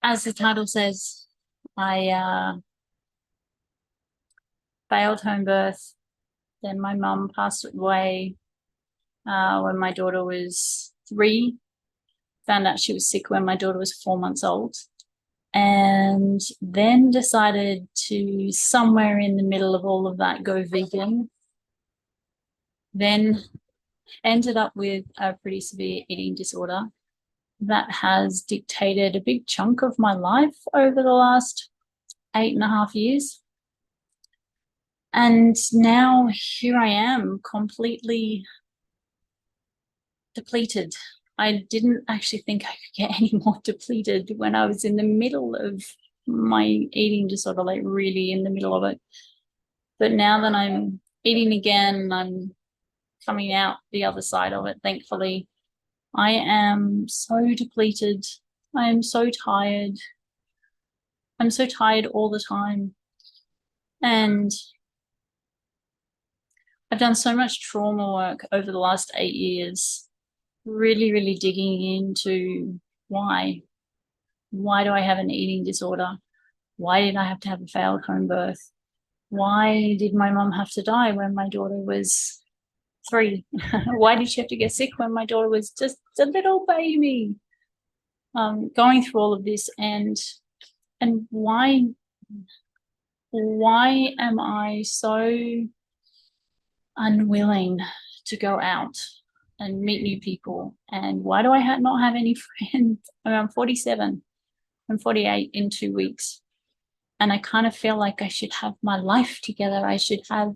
as the title says, I failed home birth. Then my mum passed away when my daughter was 3. Found out she was sick when my daughter was 4 months old. And then decided to, somewhere in the middle of all of that, go vegan. Then ended up with a pretty severe eating disorder that has dictated a big chunk of my life over the last 8.5 years. And now here I am, completely depleted. I didn't actually think I could get any more depleted when I was in the middle of my eating disorder, like really in the middle of it. But now that I'm eating again, I'm coming out the other side of it, thankfully. I am so depleted. I am so tired. I'm so tired all the time. And I've done so much trauma work over the last 8 years, really, really digging into why. Why do I have an eating disorder? Why did I have to have a failed home birth? Why did my mum have to die when my daughter was 3? Why did she have to get sick when my daughter was just a little baby? Going through all of this, and why am I so unwilling to go out and meet new people? And why do I not have any friends? I'm 47. I'm 48 in 2 weeks. And I kind of feel like I should have my life together. I should have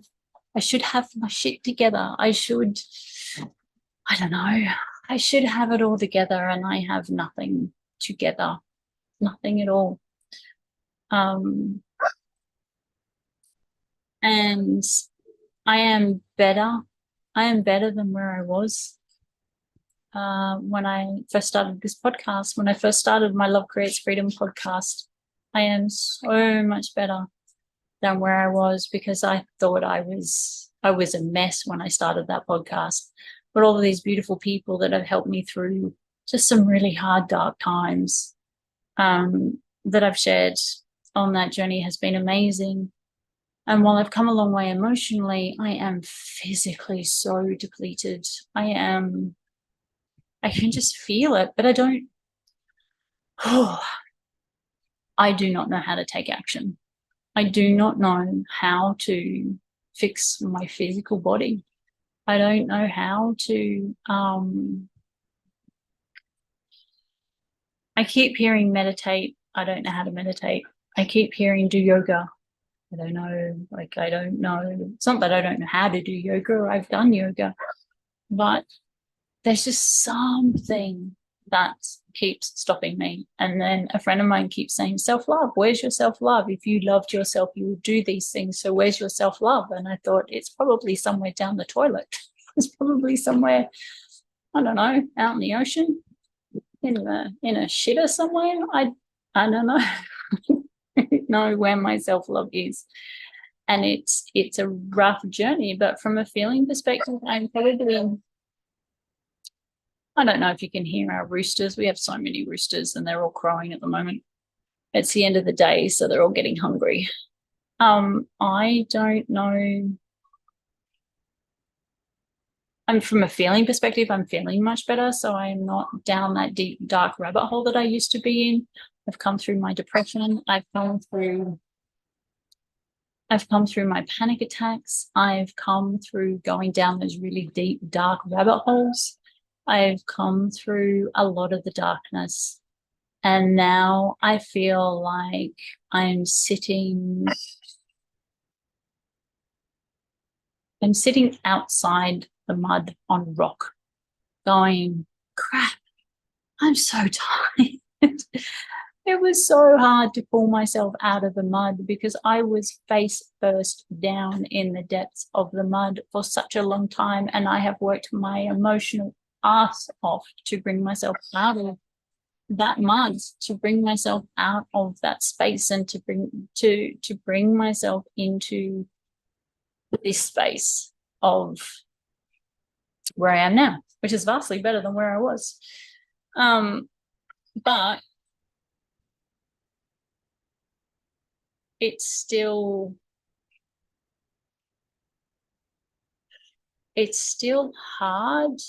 my shit together. I don't know. I should have it all together, and I have nothing together. Nothing at all. And I am better. I am better than where I was when I first started this podcast. When I first started my Love Creates Freedom podcast, I am so much better than where I was, because I thought I was a mess when I started that podcast. But all of these beautiful people that have helped me through just some really hard, dark times that I've shared on that journey has been amazing. And while I've come a long way emotionally, I am physically so depleted. I can just feel it, but I don't. I do not know how to take action. I do not know how to fix my physical body. I don't know how to. I keep hearing meditate. I don't know how to meditate. I keep hearing do yoga. I don't know. I don't know. It's not that I don't know how to do yoga. I've done yoga, but there's just something that keeps stopping me. And then a friend of mine keeps saying, self-love, where's your self-love? If you loved yourself, you would do these things. So where's your self-love? And I thought, it's probably somewhere down the toilet. It's probably somewhere, I don't know, out in the ocean, in a shitter somewhere. I don't know. I don't know where my self-love is. And it's a rough journey, but from a feeling perspective, I'm probably, I don't know if you can hear our roosters. We have so many roosters and they're all crowing at the moment. It's the end of the day, so they're all getting hungry. I don't know. I'm from a feeling perspective, I'm feeling much better. So I'm not down that deep, dark rabbit hole that I used to be in. I've come through my depression. I've come through my panic attacks. I've come through going down those really deep, dark rabbit holes. I've come through a lot of the darkness. And now I feel like I'm sitting outside the mud on rock going, crap, I'm so tired. It was so hard to pull myself out of the mud because I was face first down in the depths of the mud for such a long time. And I have worked my emotional ass off to bring myself out of that mud, to bring myself out of that space, and to bring myself into this space of where I am now, which is vastly better than where I was. But it's still hard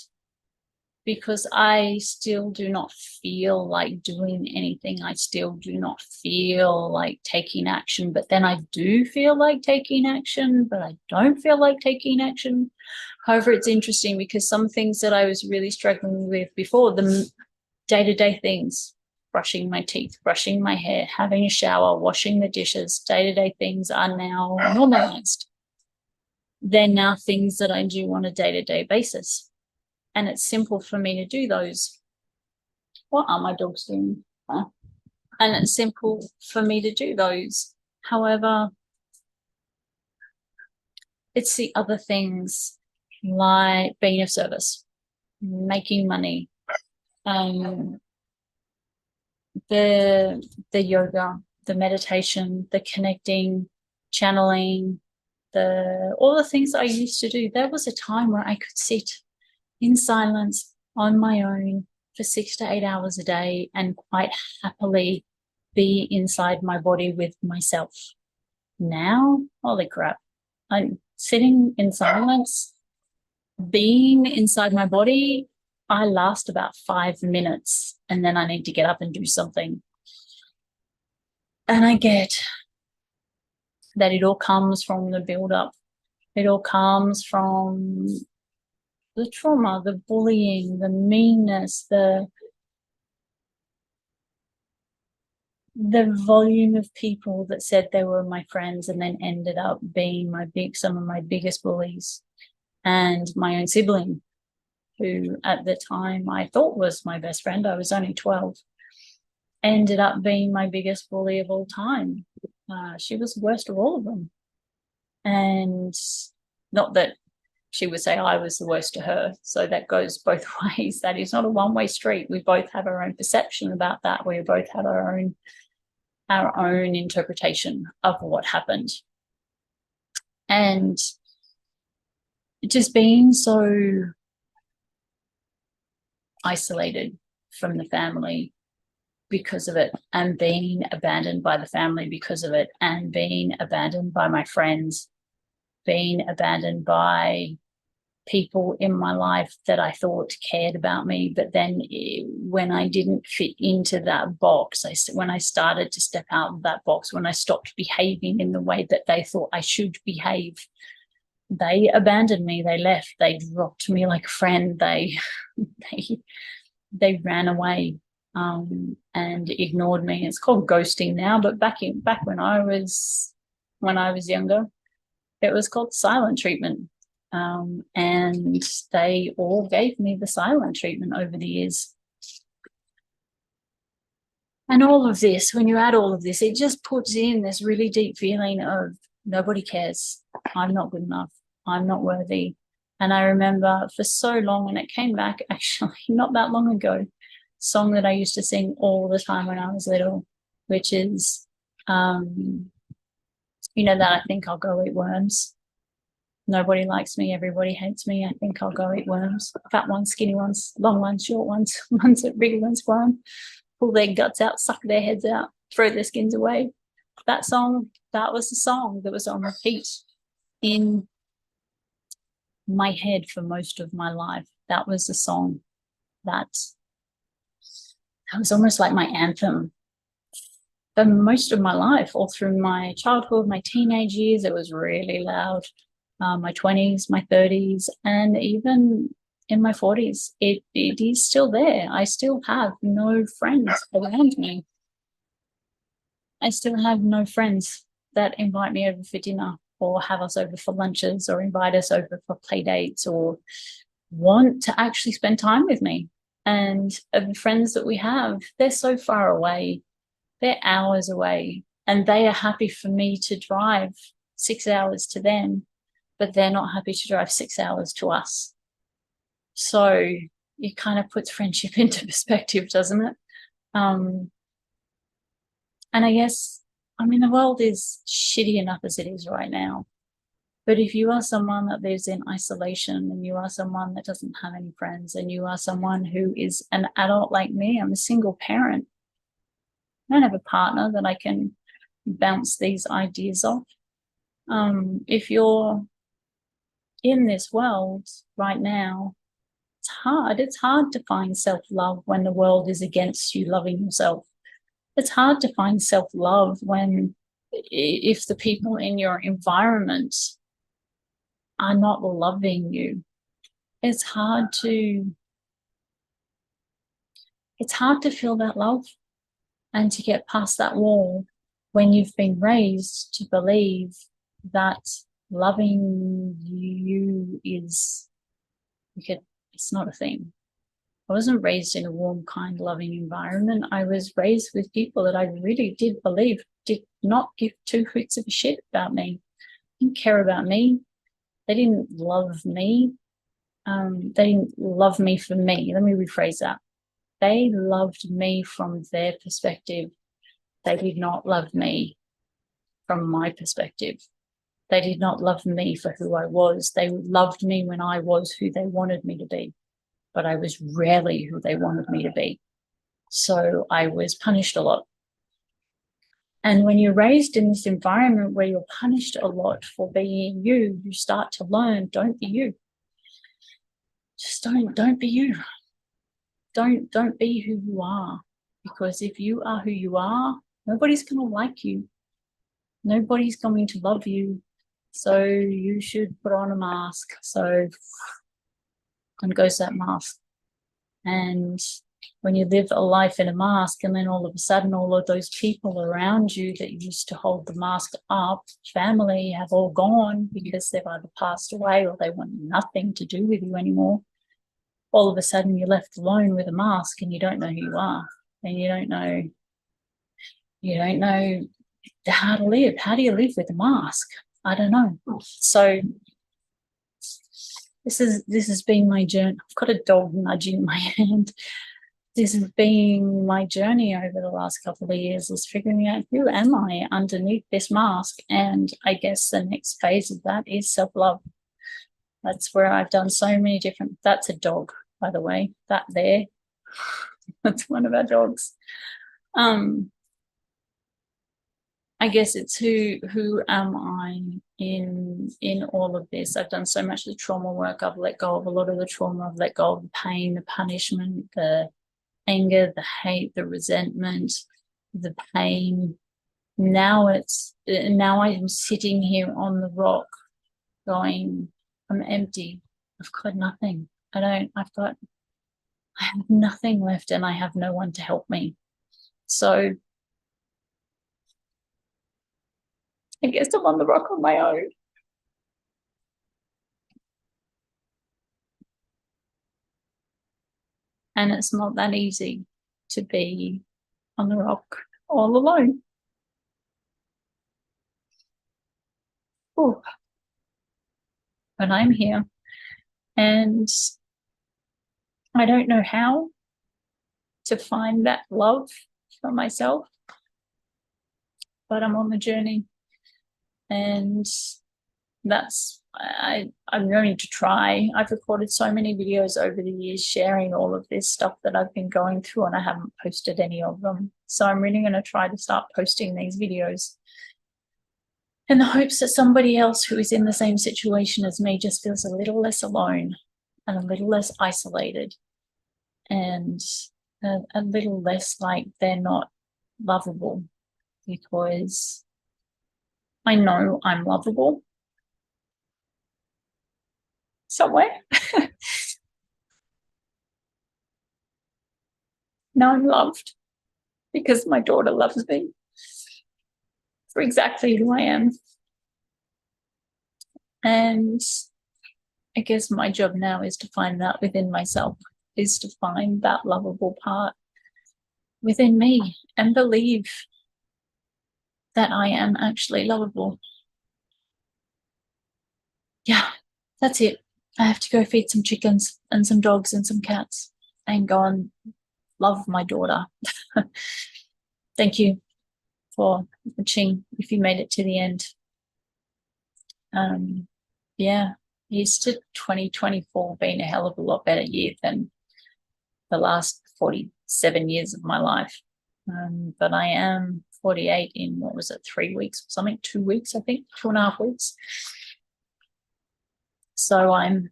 because I still do not feel like doing anything. I still do not feel like taking action, but then I do feel like taking action, but I don't feel like taking action. However, it's interesting because some things that I was really struggling with before, the day-to-day things, brushing my teeth, brushing my hair, having a shower, washing the dishes, day-to-day things are now normalized. They're now things that I do on a day-to-day basis. And it's simple for me to do those. What are my dogs doing? Huh? And it's simple for me to do those. However, it's the other things like being of service, making money, the yoga, the meditation, the connecting, channeling, all the things I used to do. There was a time where I could sit in silence on my own for 6 to 8 hours a day and quite happily be inside my body with myself. Now, holy crap, I'm sitting in silence, being inside my body. I last about 5 minutes and then I need to get up and do something. And I get that it all comes from the build-up. It all comes from the trauma, the bullying, the meanness, the volume of people that said they were my friends and then ended up being some of my biggest bullies, and my own sibling, who at the time I thought was my best friend, I was only 12, ended up being my biggest bully of all time. She was the worst of all of them. And not that she would say I was the worst to her. So that goes both ways. That is not a one-way street. We both have our own perception about that. We both have our own interpretation of what happened. And just being so isolated from the family because of it, and being abandoned by the family because of it, and being abandoned by my friends, being abandoned by people in my life that I thought cared about me. But then when I didn't fit into that box, when I started to step out of that box, when I stopped behaving in the way that they thought I should behave, they abandoned me. They left. They dropped me like a friend. They ran away and ignored me. It's called ghosting now, but back when I was younger, it was called silent treatment. And they all gave me the silent treatment over the years. And all of this, when you add all of this, it just puts in this really deep feeling of nobody cares. I'm not good enough. I'm not worthy. And I remember for so long, and it came back actually not that long ago, song that I used to sing all the time when I was little, which is, that I think I'll go eat worms. Nobody likes me. Everybody hates me. I think I'll go eat worms. Fat ones, skinny ones, long ones, short ones, ones that bigger ones squirm, pull their guts out, suck their heads out, throw their skins away. That song, that was the song that was on repeat in my head for most of my life. That was the song that was almost like my anthem for most of my life, all through my childhood, my teenage years. It was really loud. My 20s, my 30s, and even in my 40s, it is still there. I still have no friends around me. I still have no friends that invite me over for dinner or have us over for lunches or invite us over for play dates or want to actually spend time with me. And of the friends that we have, they're so far away. They're hours away, and they are happy for me to drive 6 hours to them, but they're not happy to drive 6 hours to us. So it kind of puts friendship into perspective, doesn't it? And I guess, the world is shitty enough as it is right now. But if you are someone that lives in isolation, and you are someone that doesn't have any friends, and you are someone who is an adult like me, I'm a single parent. I don't have a partner that I can bounce these ideas off. If you're in this world right now, it's hard. It's hard to find self-love when the world is against you loving yourself. It's hard to find self-love if the people in your environment are not loving you. It's hard to feel that love and to get past that wall when you've been raised to believe that loving you it's not a thing. I wasn't raised in a warm, kind, loving environment. I was raised with people that I really did believe did not give two hoots of a shit about me, didn't care about me. They didn't love me. They didn't love me for me. Let me rephrase that. They loved me from their perspective. They did not love me from my perspective. They did not love me for who I was. They loved me when I was who they wanted me to be, but I was rarely who they wanted me to be. So I was punished a lot. And when you're raised in this environment where you're punished a lot for being you, you start to learn, don't be you. Just don't be you. Don't be who you are. Because if you are who you are, nobody's going to like you. Nobody's going to love you. So you should put on a mask. So and goes that mask. And when you live a life in a mask, and then all of a sudden all of those people around you that used to hold the mask up, family, have all gone because they've either passed away or they want nothing to do with you anymore. All of a sudden you're left alone with a mask and you don't know who you are, and you don't know how to live. How do you live with a mask? I don't know. So this has been my journey. I've got a dog nudging my hand. This has been my journey over the last couple of years, is figuring out who am I underneath this mask. And I guess the next phase of that is self-love. That's where I've done so many different, that's a dog, by the way, that there, that's one of our dogs. I guess it's who am I in all of this. I've done so much of the trauma work. I've let go of a lot of the trauma. I've let go of the pain, the punishment, the anger, the hate, the resentment, the pain. Now I'm sitting here on the rock going, I'm empty. I've got nothing. I have nothing left, and I have no one to help me. So I guess I'm on the rock on my own. And it's not that easy to be on the rock all alone. Ooh. But I'm here, and I don't know how to find that love for myself, but I'm on the journey, and I'm going to try. I've recorded so many videos over the years sharing all of this stuff that I've been going through, and I haven't posted any of them. So I'm really going to try to start posting these videos in the hopes that somebody else who is in the same situation as me just feels a little less alone and a little less isolated, and a little less like they're not lovable, because I know I'm lovable somewhere. Now I'm loved because my daughter loves me for exactly who I am. And I guess my job now is to find that within myself, is to find that lovable part within me and believe that I am actually lovable. Yeah, that's it. I have to go feed some chickens and some dogs and some cats and go and love my daughter. Thank you for watching if you made it to the end. Yeah, here's to 2024 being a hell of a lot better year than the last 47 years of my life. But I am 48 in, what was it, 3 weeks or something, 2 weeks, I think, 2.5 weeks. So I'm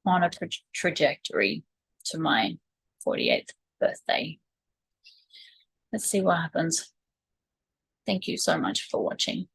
on a trajectory to my 48th birthday. Let's see what happens. Thank you so much for watching.